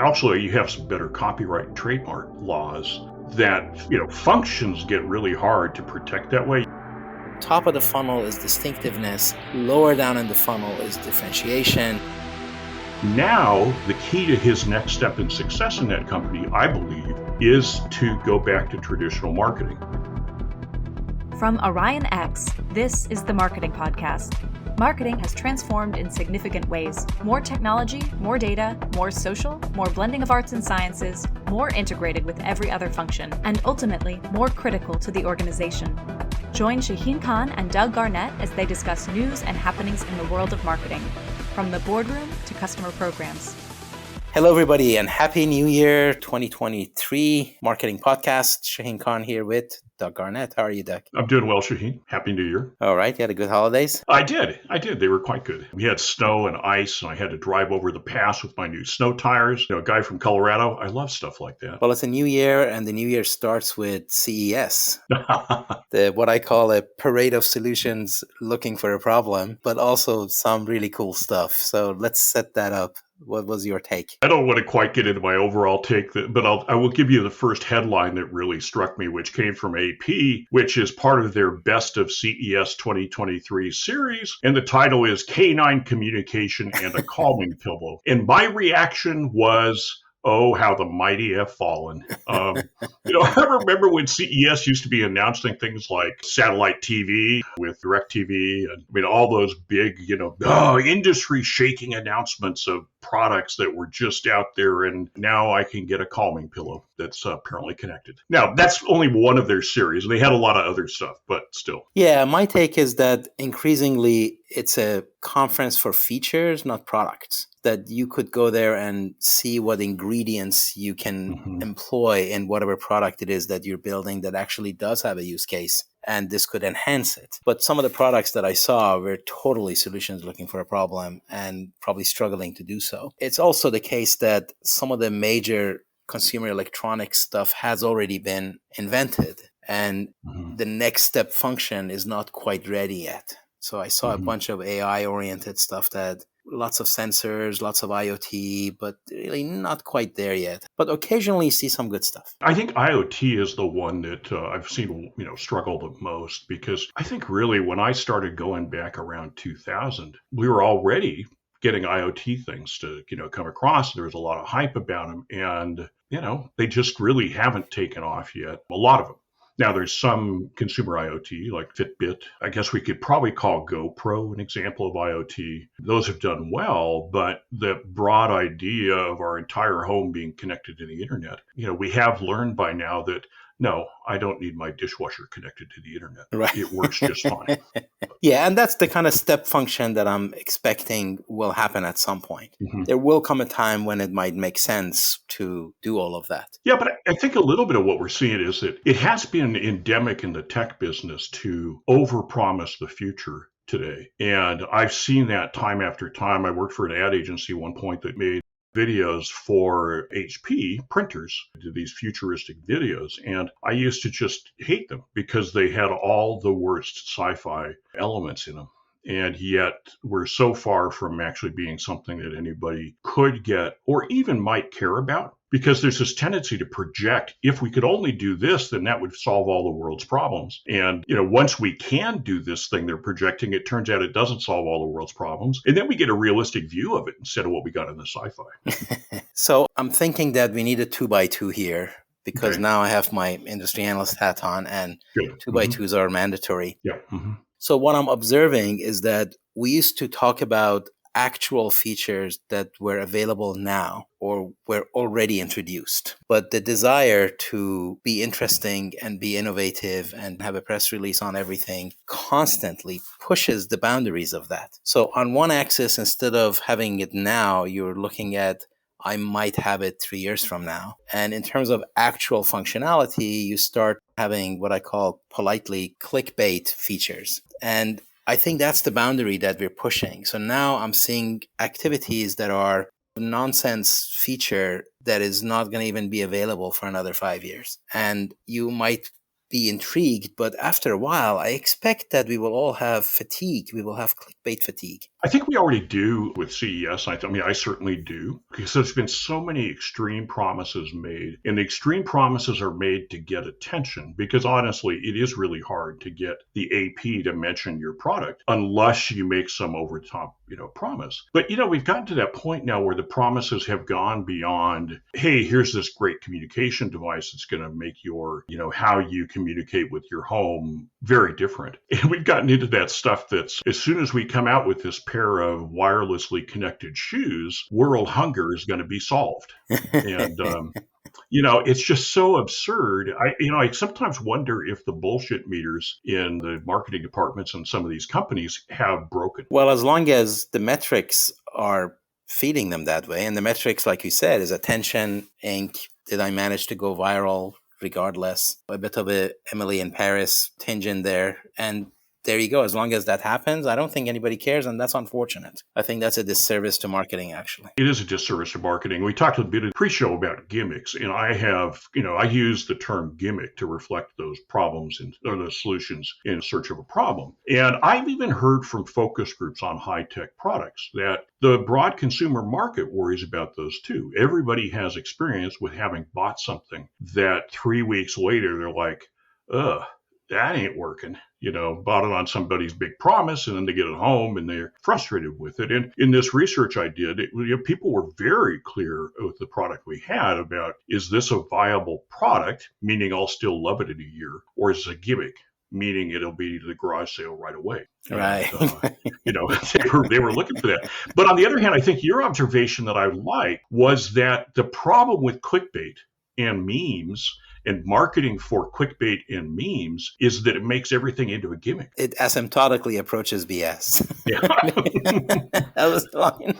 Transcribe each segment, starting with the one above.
Also, you have some better copyright and trademark laws that, functions get really hard to protect that way. Top of the funnel is distinctiveness. Lower down in the funnel is differentiation. Now, the key to his next step in success in that company, I believe, is to go back to traditional marketing. From Orion X, this is the Marketing Podcast. Marketing has transformed in significant ways. More technology, more data, more social, more blending of arts and sciences, more integrated with every other function, and ultimately more critical to the organization. Join Shahin and Doug Garnett as they discuss news and happenings in the world of marketing, from the boardroom to customer programs. Hello, everybody, and Happy New Year 2023 Marketing Podcast. Shahin Khan here with Doug Garnett. How are you, Doug? I'm doing well, Shahin. Happy New Year. All right. You had a good holidays? I did. They were quite good. We had snow and ice, and I had to drive over the pass with my new snow tires. A guy from Colorado. I love stuff like that. Well, it's a new year, and the new year starts with CES. What I call a parade of solutions looking for a problem, but also some really cool stuff. So let's set that up. What was your take? I don't want to quite get into my overall take, but I will give you the first headline that really struck me, which came from AP, which is part of their Best of CES 2023 series. And the title is Canine Communication and a Calming Pillow. And my reaction was, oh, how the mighty have fallen. I remember when CES used to be announcing things like satellite TV with DirecTV, and all those big, industry-shaking announcements of products that were just out there, and now I can get a calming pillow that's apparently connected. Now, that's only one of their series, and they had a lot of other stuff, but still. Yeah, my take is that increasingly it's a conference for features, not products. That you could go there and see what ingredients you can employ in whatever product it is that you're building that actually does have a use case. And this could enhance it. But some of the products that I saw were totally solutions looking for a problem and probably struggling to do so. It's also the case that some of the major consumer electronics stuff has already been invented. And the next step function is not quite ready yet. So I saw a bunch of AI-oriented stuff that lots of sensors, lots of IoT, but really not quite there yet. But occasionally see some good stuff. I think IoT is the one that I've seen, struggle the most, because I think really when I started going back around 2000, we were already getting IoT things to, come across. There was a lot of hype about them, and, they just really haven't taken off yet. A lot of them. Now, there's some consumer IoT like Fitbit. I guess we could probably call GoPro an example of IoT. Those have done well, but the broad idea of our entire home being connected to the internet, we have learned by now that, no, I don't need my dishwasher connected to the internet. Right. It works just fine. Yeah, and that's the kind of step function that I'm expecting will happen at some point. There will come a time when it might make sense to do all of that. Yeah, but I think a little bit of what we're seeing is that it has been endemic in the tech business to overpromise the future today. And I've seen that time after time. I worked for an ad agency at one point that made videos for HP printers, to these futuristic videos. And I used to just hate them because they had all the worst sci-fi elements in them. And yet we're so far from actually being something that anybody could get or even might care about, because there's this tendency to project, if we could only do this, then that would solve all the world's problems. And, once we can do this thing they're projecting, it turns out it doesn't solve all the world's problems. And then we get a realistic view of it instead of what we got in the sci-fi. So I'm thinking that we need a 2x2 here, because now I have my industry analyst hat on, and 2x2s are mandatory. Yeah. So what I'm observing is that we used to talk about actual features that were available now or were already introduced. But the desire to be interesting and be innovative and have a press release on everything constantly pushes the boundaries of that. So on one axis, instead of having it now, you're looking at, I might have it 3 years from now. And in terms of actual functionality, you start having what I call politely clickbait features. And I think that's the boundary that we're pushing. So now I'm seeing activities that are nonsense feature that is not going to even be available for another 5 years. And you might be intrigued, but after a while, I expect that we will all have fatigue. We will have clickbait fatigue. I think we already do with CES. I mean, I certainly do, because there's been so many extreme promises made, and the extreme promises are made to get attention, because honestly, it is really hard to get the AP to mention your product unless you make some over the top, promise. But, we've gotten to that point now where the promises have gone beyond, hey, here's this great communication device that's going to make your, how you communicate with your home very different. And we've gotten into that stuff that's, as soon as we come out with this pair of wirelessly connected shoes, world hunger is going to be solved. And, it's just so absurd. I sometimes wonder if the bullshit meters in the marketing departments and some of these companies have broken. Well, as long as the metrics are feeding them that way, and the metrics, like you said, is attention, ink, did I manage to go viral regardless, a bit of a Emily in Paris tinge in there, and there you go. As long as that happens, I don't think anybody cares, and that's unfortunate. I think that's a disservice to marketing, actually. It is a disservice to marketing. We talked a bit in pre-show about gimmicks, and I have, I use the term gimmick to reflect those problems or those solutions in search of a problem. And I've even heard from focus groups on high-tech products that the broad consumer market worries about those too. Everybody has experience with having bought something that 3 weeks later, they're like, ugh, that ain't working. Bought it on somebody's big promise, and then they get it home and they're frustrated with it. And in this research I did, people were very clear with the product we had about, is this a viable product, meaning I'll still love it in a year, or is it a gimmick, meaning it'll be the garage sale right away. Right. And, they were looking for that. But on the other hand, I think your observation that I like was that the problem with clickbait and memes and marketing for clickbait and memes is that it makes everything into a gimmick. It asymptotically approaches BS. Yeah. That was the line.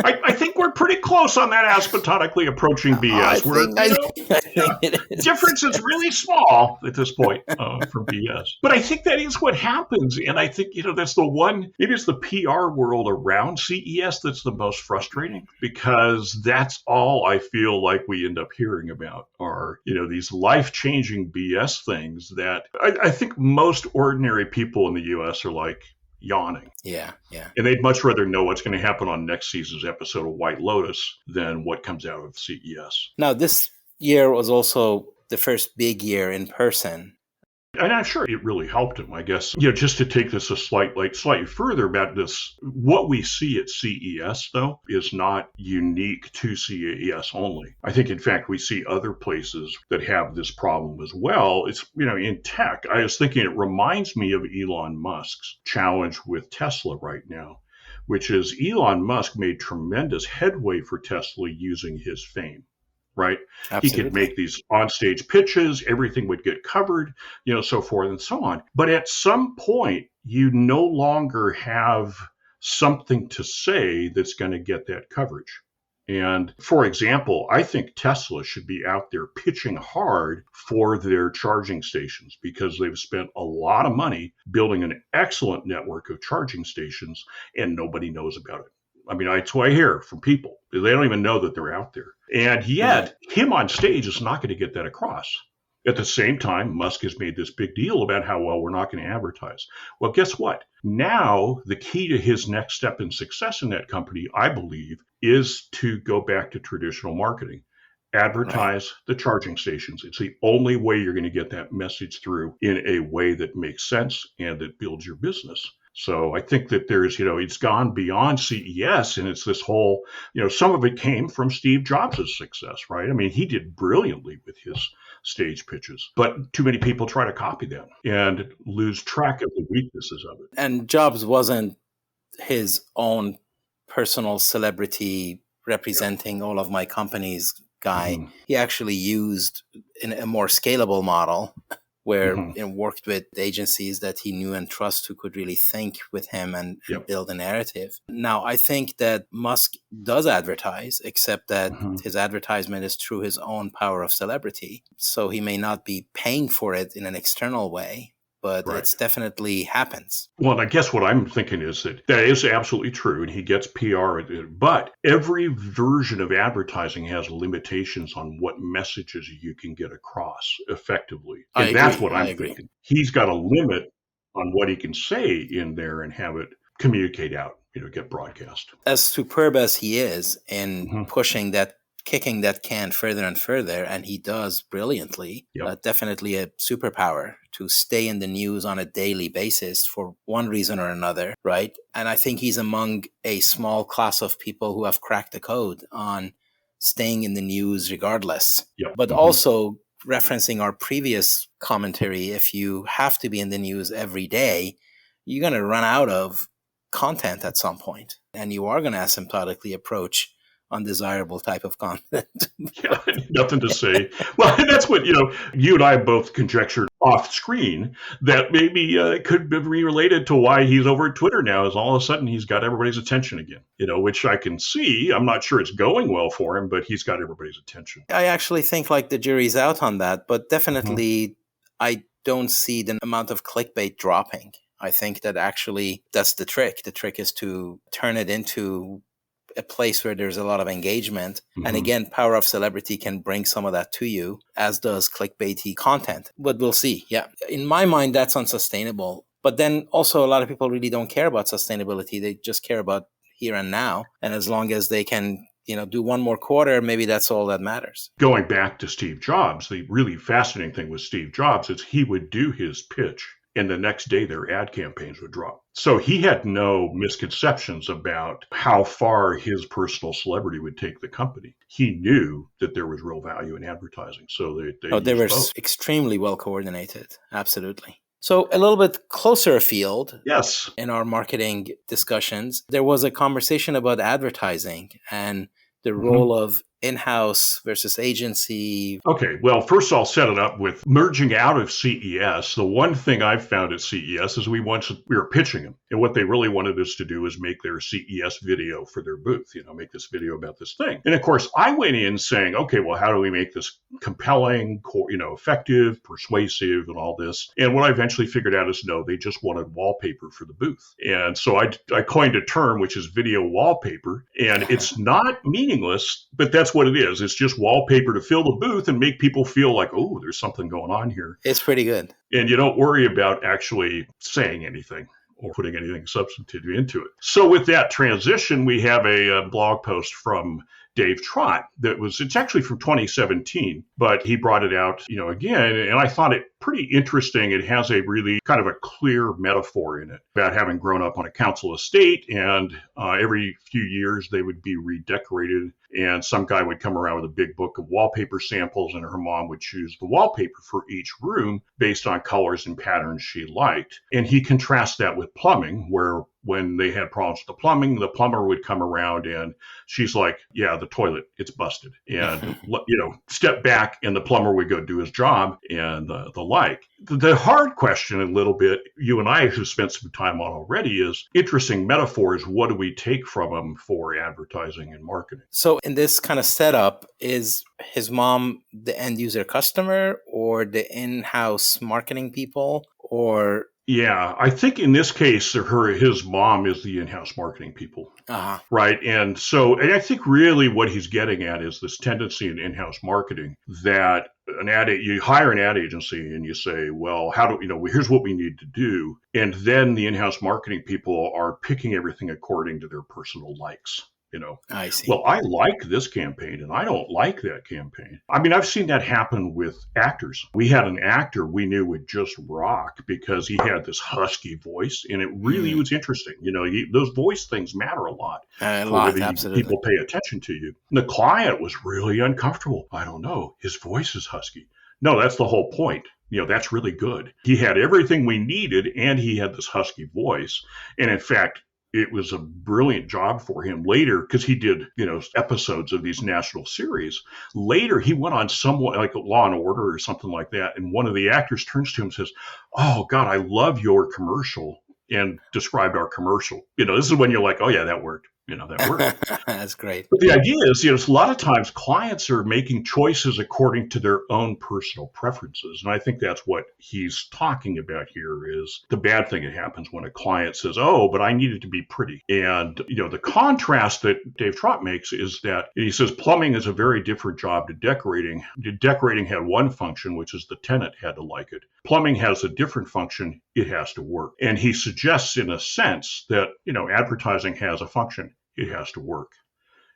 I think we're pretty close on that asymptotically approaching BS. I think it is. Difference is really small at this point from BS. But I think that is what happens. And I think, that's the one, it is the PR world around CES that's the most frustrating, because that's all I feel like we end up hearing about are, these life-changing BS things that I think most ordinary people in the U.S. are like yawning. Yeah. And they'd much rather know what's going to happen on next season's episode of White Lotus than what comes out of CES. Now, this year was also the first big year in person. And I'm sure it really helped him, I guess. Just to take this slightly further about this, what we see at CES, though, is not unique to CES only. I think, in fact, we see other places that have this problem as well. It's, in tech, I was thinking it reminds me of Elon Musk's challenge with Tesla right now, which is Elon Musk made tremendous headway for Tesla using his fame. Right? Absolutely. He could make these onstage pitches, everything would get covered, so forth and so on. But at some point, you no longer have something to say that's going to get that coverage. And for example, I think Tesla should be out there pitching hard for their charging stations, because they've spent a lot of money building an excellent network of charging stations, and nobody knows about it. I mean, that's what I hear from people. They don't even know that they're out there. And yet, him on stage is not going to get that across. At the same time, Musk has made this big deal about how, well, we're not going to advertise. Well, guess what? Now, the key to his next step in success in that company, I believe, is to go back to traditional marketing. Advertise the charging stations. It's the only way you're going to get that message through in a way that makes sense and that builds your business. So I think that there's, it's gone beyond CES, and it's this whole, some of it came from Steve Jobs' success, right? I mean, he did brilliantly with his stage pitches, but too many people try to copy them and lose track of the weaknesses of it. And Jobs wasn't his own personal celebrity representing all of my companies guy. Mm-hmm. He actually used in a more scalable model where worked with agencies that he knew and trust, who could really think with him and build a narrative. Now, I think that Musk does advertise, except that his advertisement is through his own power of celebrity. So he may not be paying for it in an external way, but Right. it's definitely happens. Well, and I guess what I'm thinking is that is absolutely true, and he gets PR, but every version of advertising has limitations on what messages you can get across effectively. And that's what I I'm agree. thinking. He's got a limit on what he can say in there and have it communicate out, get broadcast. As superb as he is in Mm-hmm. kicking that can further and further, and he does brilliantly, Yep. definitely a superpower to stay in the news on a daily basis for one reason or another, right? And I think he's among a small class of people who have cracked the code on staying in the news regardless. Yep. But Mm-hmm. also, referencing our previous commentary, if you have to be in the news every day, you're going to run out of content at some point, and you are going to asymptotically approach undesirable type of content. Yeah, nothing to say. Well, and that's what, you and I both conjectured off screen that maybe it could be related to why he's over at Twitter now, is all of a sudden he's got everybody's attention again, which I can see. I'm not sure it's going well for him, but he's got everybody's attention. I actually think like the jury's out on that, but definitely I don't see the amount of clickbait dropping. I think that actually that's the trick. The trick is to turn it into a place where there's a lot of engagement. Mm-hmm. And again, power of celebrity can bring some of that to you, as does clickbaity content. But we'll see. Yeah. In my mind, that's unsustainable. But then also a lot of people really don't care about sustainability. They just care about here and now. And as long as they can, do one more quarter, maybe that's all that matters. Going back to Steve Jobs, the really fascinating thing with Steve Jobs is he would do his pitch, and the next day their ad campaigns would drop. So he had no misconceptions about how far his personal celebrity would take the company. He knew that there was real value in advertising. So they were both. Extremely well coordinated. Absolutely. So a little bit closer afield, yes, in our marketing discussions, there was a conversation about advertising and the role of in-house versus agency. Okay, well, first I'll set it up with merging out of CES. The one thing I've found at CES is we were pitching them, and what they really wanted us to do is make their CES video for their booth, make this video about this thing. And of course, I went in saying, okay, well, how do we make this compelling, effective, persuasive, and all this? And what I eventually figured out is, no, they just wanted wallpaper for the booth. And so I coined a term, which is video wallpaper, and it's not meaningless, but that's what it is. It's just wallpaper to fill the booth and make people feel like, oh, there's something going on here. It's pretty good. And you don't worry about actually saying anything or putting anything substantive into it. So with that transition, we have a blog post from Dave Trott it's actually from 2017, but he brought it out, again, and I thought it pretty interesting. It has a really kind of a clear metaphor in it about having grown up on a council estate, and every few years they would be redecorated, and some guy would come around with a big book of wallpaper samples, and her mom would choose the wallpaper for each room based on colors and patterns she liked. And he contrasts that with plumbing, where when they had problems with the plumbing, the plumber would come around and she's like, yeah, the toilet, it's busted. And, step back, and the plumber would go do his job and the like. The hard question a little bit, you and I have spent some time on already, is interesting metaphors. What do we take from them for advertising and marketing? So in this kind of setup, is his mom the end user customer or the in-house marketing people, or... Yeah, I think in this case, his mom is the in-house marketing people, right? And I think really what he's getting at is this tendency in in-house marketing that you hire an ad agency and you say, well, here's what we need to do. And then the in-house marketing people are picking everything according to their personal likes. I see. Well, I like this campaign and I don't like that campaign. I mean, I've seen that happen with actors. We had an actor we knew would just rock because he had this husky voice, and it really was interesting. Those voice things matter a lot. Absolutely. People pay attention to you. And the client was really uncomfortable. I don't know. His voice is husky. No, that's the whole point. That's really good. He had everything we needed, and he had this husky voice. And in fact, it was a brilliant job for him later, because he did, episodes of these national series. Later, he went on somewhat like Law and Order or something like that. And one of the actors turns to him and says, oh, God, I love your commercial, and described our commercial. This is when you're like, oh, yeah, that worked. That worked. That's great. But the idea is, a lot of times clients are making choices according to their own personal preferences. And I think that's what he's talking about here is the bad thing that happens when a client says, oh, but I need it to be pretty. And, the contrast that Dave Trott makes is that he says plumbing is a very different job to decorating. Decorating had one function, which is the tenant had to like it. Plumbing has a different function. It has to work. And he suggests in a sense that, advertising has a function. It has to work.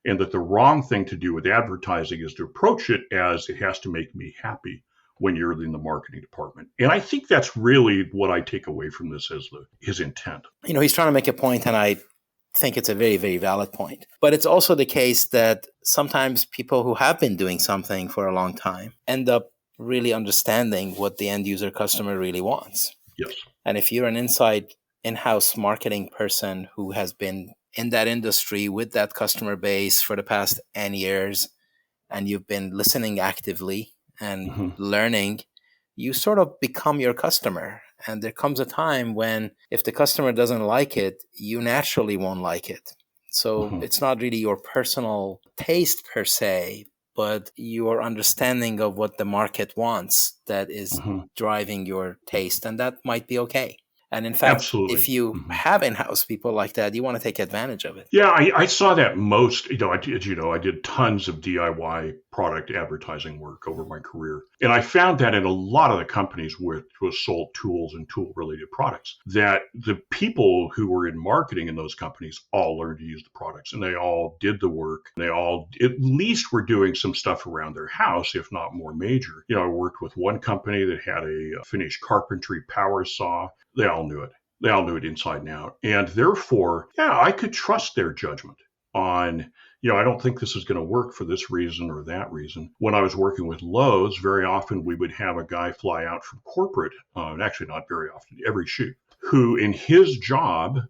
And that the wrong thing to do with advertising is to approach it as it has to make me happy when you're in the marketing department. And I think that's really what I take away from this as his intent. He's trying to make a point, and I think it's a very, very valid point. But it's also the case that sometimes people who have been doing something for a long time end up really understanding what the end user customer really wants. Yes. And if you're an in-house marketing person who has been in that industry with that customer base for the past N years, and you've been listening actively and learning, you sort of become your customer. And there comes a time when if the customer doesn't like it, you naturally won't like it. So it's not really your personal taste per se, but your understanding of what the market wants that is driving your taste. And that might be okay. And in fact, Absolutely. If you have in-house people like that, you want to take advantage of it. Yeah, I saw that most, I did tons of DIY product advertising work over my career. And I found that in a lot of the companies which was sold tools and tool-related products, that the people who were in marketing in those companies all learned to use the products, and they all did the work. They all at least were doing some stuff around their house, if not more major. I worked with one company that had a finished carpentry power saw. They all knew it. They all knew it inside and out. And therefore, I could trust their judgment on, I don't think this is going to work for this reason or that reason. When I was working with Lowe's, very often we would have a guy fly out from corporate, actually not very often, every shoot, who in his job,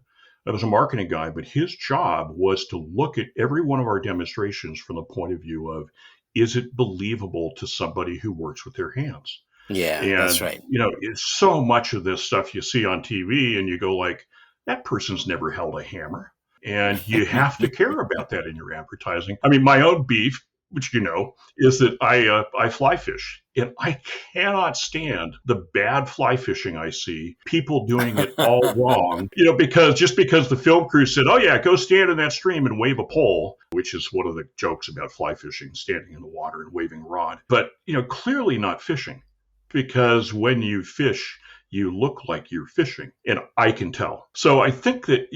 that was a marketing guy, but his job was to look at every one of our demonstrations from the point of view of, is it believable to somebody who works with their hands? Yeah, And, that's right. It's so much of this stuff you see on TV and you go like, that person's never held a hammer. And you have to care about that in your advertising. I mean, my own beef, which is that I fly fish. And I cannot stand the bad fly fishing I see, people doing it all wrong, because the film crew said, oh yeah, go stand in that stream and wave a pole, which is one of the jokes about fly fishing, standing in the water and waving a rod. But, clearly not fishing. Because when you fish, you look like you're fishing, and I can tell. So I think that,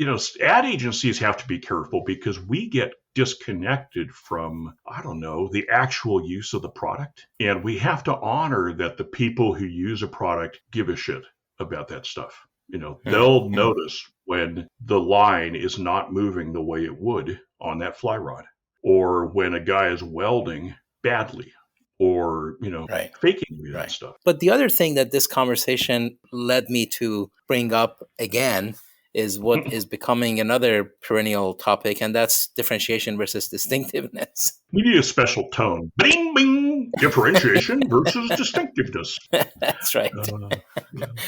ad agencies have to be careful because we get disconnected from, the actual use of the product. And we have to honor that the people who use a product give a shit about that stuff. They'll notice when the line is not moving the way it would on that fly rod, or when a guy is welding badly, or, faking that stuff. But the other thing that this conversation led me to bring up again is what is becoming another perennial topic, and that's differentiation versus distinctiveness. We need a special tone. Bing, bing, differentiation versus distinctiveness. That's right.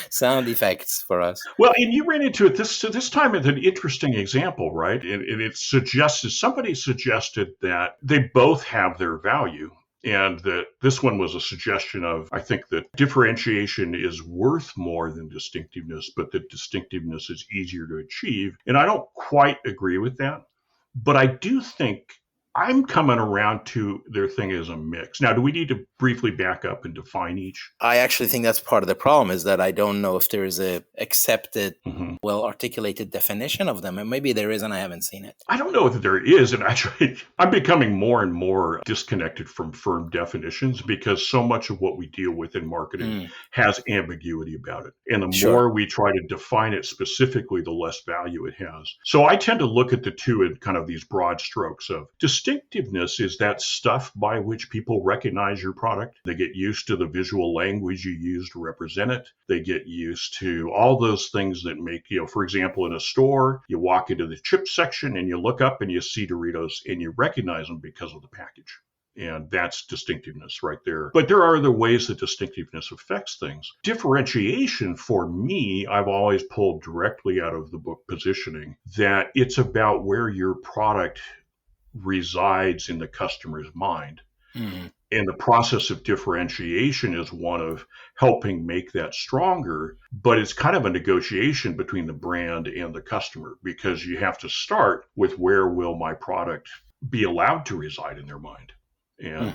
Sound effects for us. Well, and you ran into it this time with an interesting example, right? And somebody suggested that they both have their value. And that this one was a suggestion of, I think that differentiation is worth more than distinctiveness, but that distinctiveness is easier to achieve. And I don't quite agree with that. But I do think I'm coming around to their thing as a mix. Now, do we need to briefly back up and define each? I actually think that's part of the problem, is that I don't know if there is a accepted, well-articulated definition of them. And maybe there is, and I haven't seen it. I don't know if there is. And actually, I'm becoming more and more disconnected from firm definitions because so much of what we deal with in marketing has ambiguity about it. And the more we try to define it specifically, the less value it has. So I tend to look at the two in kind of these broad strokes of distinctiveness is that stuff by which people recognize your product. They get used to the visual language you use to represent it. They get used to all those things that make, for example, in a store, you walk into the chip section and you look up and you see Doritos and you recognize them because of the package. And that's distinctiveness right there. But there are other ways that distinctiveness affects things. Differentiation, for me, I've always pulled directly out of the book Positioning, that it's about where your product resides in the customer's mind. Mm-hmm. And the process of differentiation is one of helping make that stronger, but it's kind of a negotiation between the brand and the customer, because you have to start with where will my product be allowed to reside in their mind. And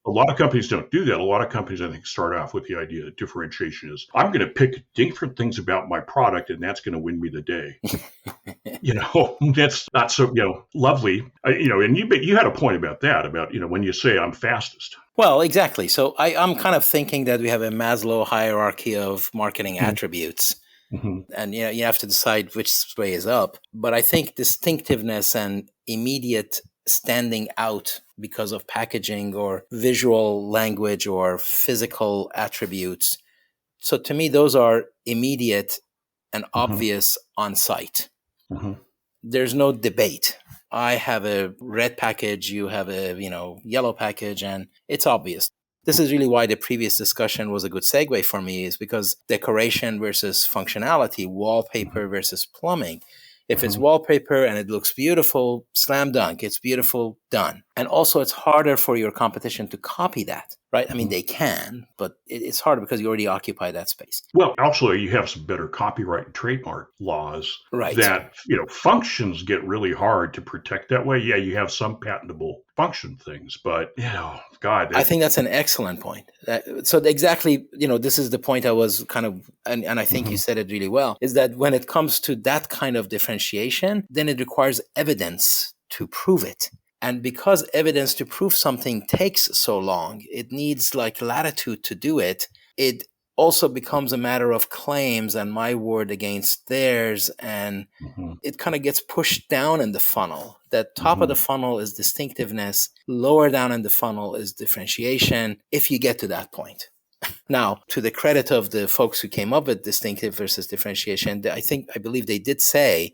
a lot of companies don't do that. A lot of companies, I think, start off with the idea that differentiation is, I'm going to pick different things about my product, and that's going to win me the day. That's not so, lovely. And you had a point about that, about, when you say I'm fastest. Well, exactly. So I'm kind of thinking that we have a Maslow hierarchy of marketing attributes. Mm-hmm. And you have to decide which way is up. But I think distinctiveness and immediate standing out because of packaging or visual language or physical attributes. So to me, those are immediate and obvious on sight. Mm-hmm. There's no debate. I have a red package, you have a yellow package, and it's obvious. This is really why the previous discussion was a good segue for me, is because decoration versus functionality, wallpaper versus plumbing. If it's wallpaper and it looks beautiful, slam dunk, it's beautiful, done. And also it's harder for your competition to copy that, right? I mean, they can, but it's harder because you already occupy that space. Well, also you have some better copyright and trademark laws, right, that, functions get really hard to protect that way. Yeah, you have some patentable function things, but, God. I think that's an excellent point. So exactly, this is the point I was kind of, and I think you said it really well, is that when it comes to that kind of differentiation, then it requires evidence to prove it. And because evidence to prove something takes so long, it needs latitude to do it. It also becomes a matter of claims and my word against theirs. And it kind of gets pushed down in the funnel. That top of the funnel is distinctiveness. Lower down in the funnel is differentiation, if you get to that point. Now, to the credit of the folks who came up with distinctive versus differentiation, I believe they did say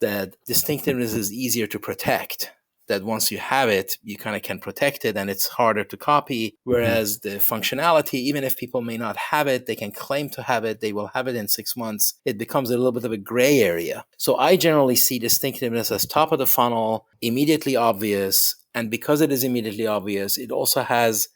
that distinctiveness is easier to protect. That once you have it, you kind of can protect it and it's harder to copy. Whereas the functionality, even if people may not have it, they can claim to have it, they will have it in 6 months. It becomes a little bit of a gray area. So I generally see distinctiveness as top of the funnel, immediately obvious. And because it is immediately obvious, it also has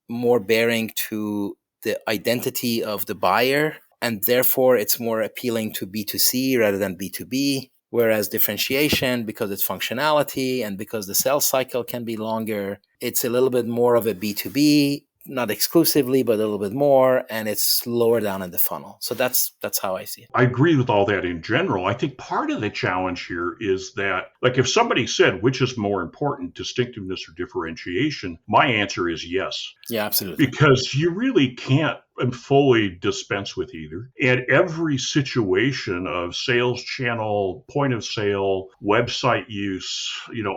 more bearing to the identity of the buyer. And therefore, it's more appealing to B2C rather than B2B. Whereas differentiation, because it's functionality and because the sales cycle can be longer, it's a little bit more of a B2B, not exclusively, but a little bit more, and it's lower down in the funnel. So that's how I see it. I agree with all that in general. I think part of the challenge here is that, if somebody said, which is more important, distinctiveness or differentiation, my answer is yes. Yeah, absolutely. Because you really can't fully dispense with either. And every situation of sales channel, point of sale, website use,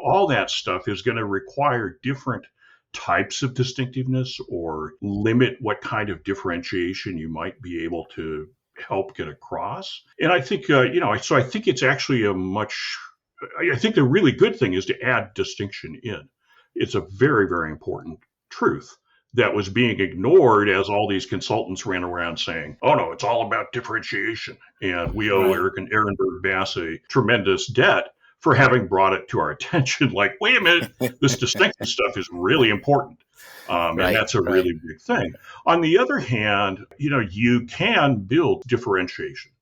all that stuff is going to require different types of distinctiveness or limit what kind of differentiation you might be able to help get across. And I think, so I think it's actually I think the really good thing is to add distinction in. It's a very, very important truth that was being ignored as all these consultants ran around saying, oh no, it's all about differentiation. And we owe Ehrenberg Bass a tremendous debt for having brought it to our attention. Wait a minute, this distinctive stuff is really important. And that's a really big thing. On the other hand, you can build differentiation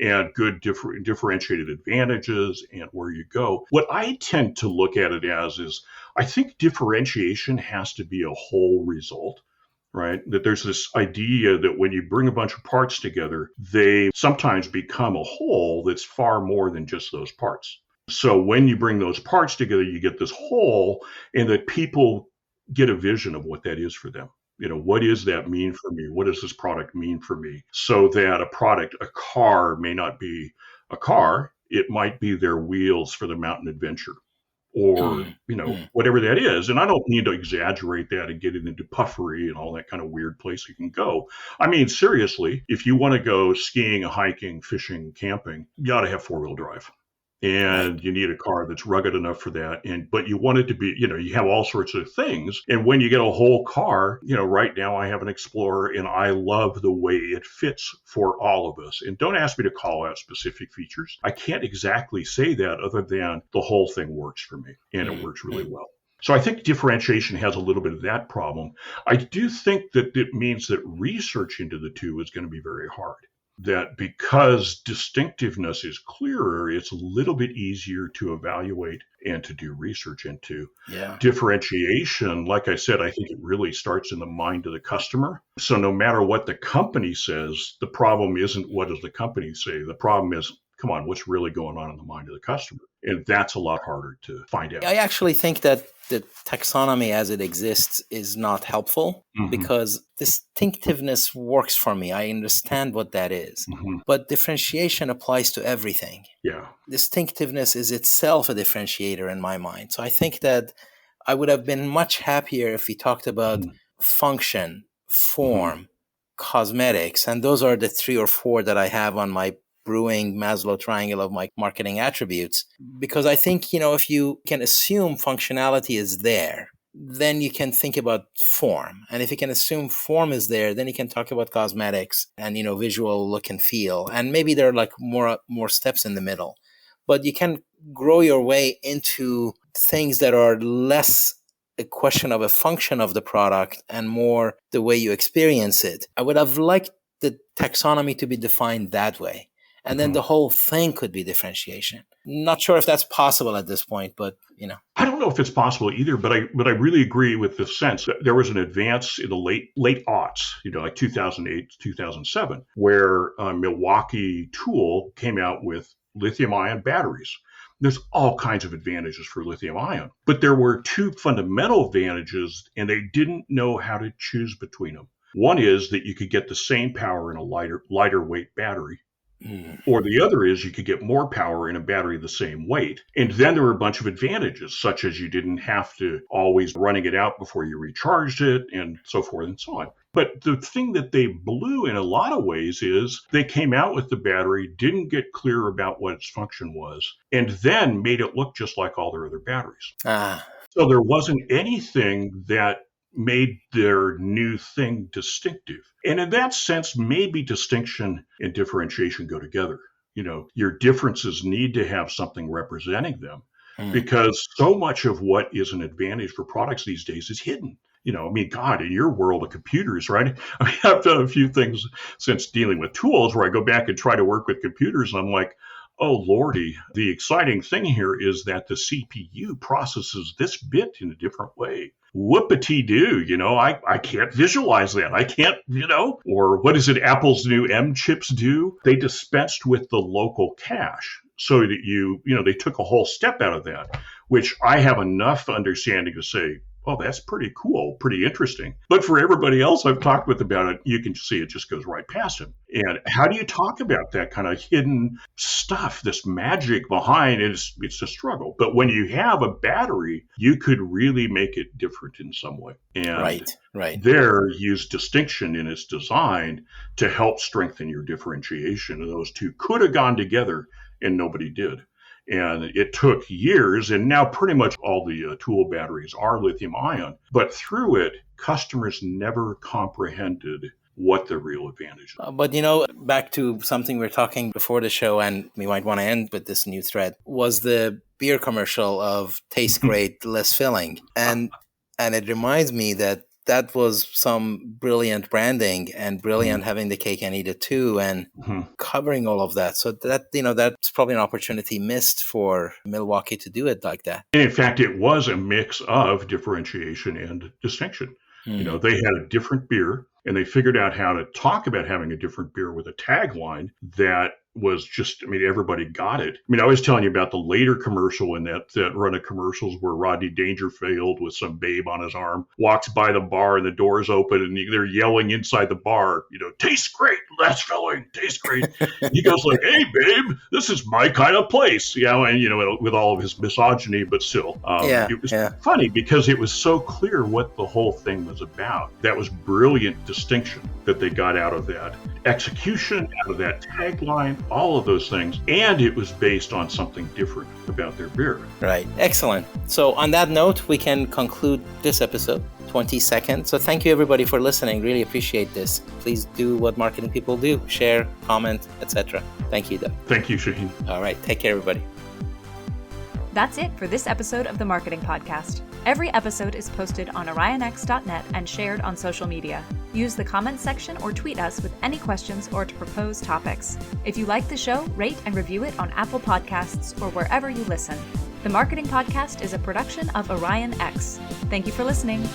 and good differentiated advantages and where you go. What I tend to look at it as is, I think differentiation has to be a whole result, right? That there's this idea that when you bring a bunch of parts together, they sometimes become a whole that's far more than just those parts. So when you bring those parts together, you get this whole, and that people get a vision of what that is for them. What does that mean for me? What does this product mean for me? So that a car may not be a car. It might be their wheels for the mountain adventure or, whatever that is. And I don't need to exaggerate that and get it into puffery and all that kind of weird place you can go. I mean, seriously, if you want to go skiing, hiking, fishing, camping, you ought to have 4-wheel drive. And you need a car that's rugged enough for that. But you want it to be, you have all sorts of things. And when you get a whole car, right now I have an Explorer and I love the way it fits for all of us. And don't ask me to call out specific features. I can't exactly say that other than the whole thing works for me and it works really well. So I think differentiation has a little bit of that problem. I do think that it means that research into the two is going to be very hard. That because distinctiveness is clearer, it's a little bit easier to evaluate and to do research into. Yeah. Differentiation, like I said, I think it really starts in the mind of the customer. So no matter what the company says, the problem isn't what does the company say. The problem is, come on, what's really going on in the mind of the customer? And that's a lot harder to find out. I actually think that the taxonomy as it exists is not helpful because distinctiveness works for me. I understand what that is. But differentiation applies to everything. Yeah. Distinctiveness is itself a differentiator in my mind. So I think that I would have been much happier if we talked about function, form, cosmetics, and those are the 3 or 4 that I have on my brewing Maslow triangle of my marketing attributes. Because I think, if you can assume functionality is there, then you can think about form. And if you can assume form is there, then you can talk about cosmetics and, visual look and feel. And maybe there are like more steps in the middle. But you can grow your way into things that are less a question of a function of the product and more the way you experience it. I would have liked the taxonomy to be defined that way. And then the whole thing could be differentiation. Not sure if that's possible at this point, but I don't know if it's possible either, but I really agree with the sense that there was an advance in the late aughts, like 2008, 2007, where Milwaukee Tool came out with lithium-ion batteries. There's all kinds of advantages for lithium-ion, but there were 2 fundamental advantages, and they didn't know how to choose between them. One is that you could get the same power in a lighter weight battery. Or the other is you could get more power in a battery the same weight. And then there were a bunch of advantages, such as you didn't have to always running it out before you recharged it and so forth and so on. But the thing that they blew in a lot of ways is they came out with the battery, didn't get clear about what its function was, and then made it look just like all their other batteries. So there wasn't anything that made their new thing distinctive. And in that sense, maybe distinction and differentiation go together. Your differences need to have something representing them because so much of what is an advantage for products these days is hidden. God, in your world of computers, right? I've done a few things since dealing with tools where I go back and try to work with computers. And I'm like, oh, Lordy, the exciting thing here is that the CPU processes this bit in a different way. Whoopity-doo, I can't visualize that. I can't, or what is it Apple's new M chips do? They dispensed with the local cache so that they took a whole step out of that, which I have enough understanding to say, oh, that's pretty cool, pretty interesting. But for everybody else I've talked with about it, you can see it just goes right past them. And how do you talk about that kind of hidden stuff, this magic behind it? It's a struggle. But when you have a battery, you could really make it different in some way. And right. There, use distinction in its design to help strengthen your differentiation. And those two could have gone together, and nobody did. And it took years, and now pretty much all the tool batteries are lithium ion. But through it, customers never comprehended what the real advantage is. But back to something we were talking before the show, and we might want to end with this new thread, was the beer commercial of taste great, less filling. And it reminds me that was some brilliant branding and brilliant having the cake and eat it too and covering all of that. So that, that's probably an opportunity missed for Milwaukee to do it like that. And in fact, it was a mix of differentiation and distinction. They had a different beer and they figured out how to talk about having a different beer with a tagline that was just, everybody got it. I was telling you about the later commercial in that run of commercials where Rodney Dangerfield with some babe on his arm walks by the bar and the doors open and they're yelling inside the bar, tastes great, less filling, tastes great. He goes like, hey, babe, this is my kind of place. And, with all of his misogyny, but still, it was funny because it was so clear what the whole thing was about. That was brilliant distinction that they got out of that execution, out of that tagline. all of those things. And it was based on something different about their beer. Right. Excellent. So on that note, we can conclude this episode. 20 seconds. So thank you everybody for listening. Really appreciate this. Please do what marketing people do. Share, comment, etc. Thank you, Doug. Thank you, Shahin. All right. Take care, everybody. That's it for this episode of the Marketing Podcast. Every episode is posted on orionx.net and shared on social media. Use the comments section or tweet us with any questions or to propose topics. If you like the show, rate and review it on Apple Podcasts or wherever you listen. The Marketing Podcast is a production of Orion X. Thank you for listening.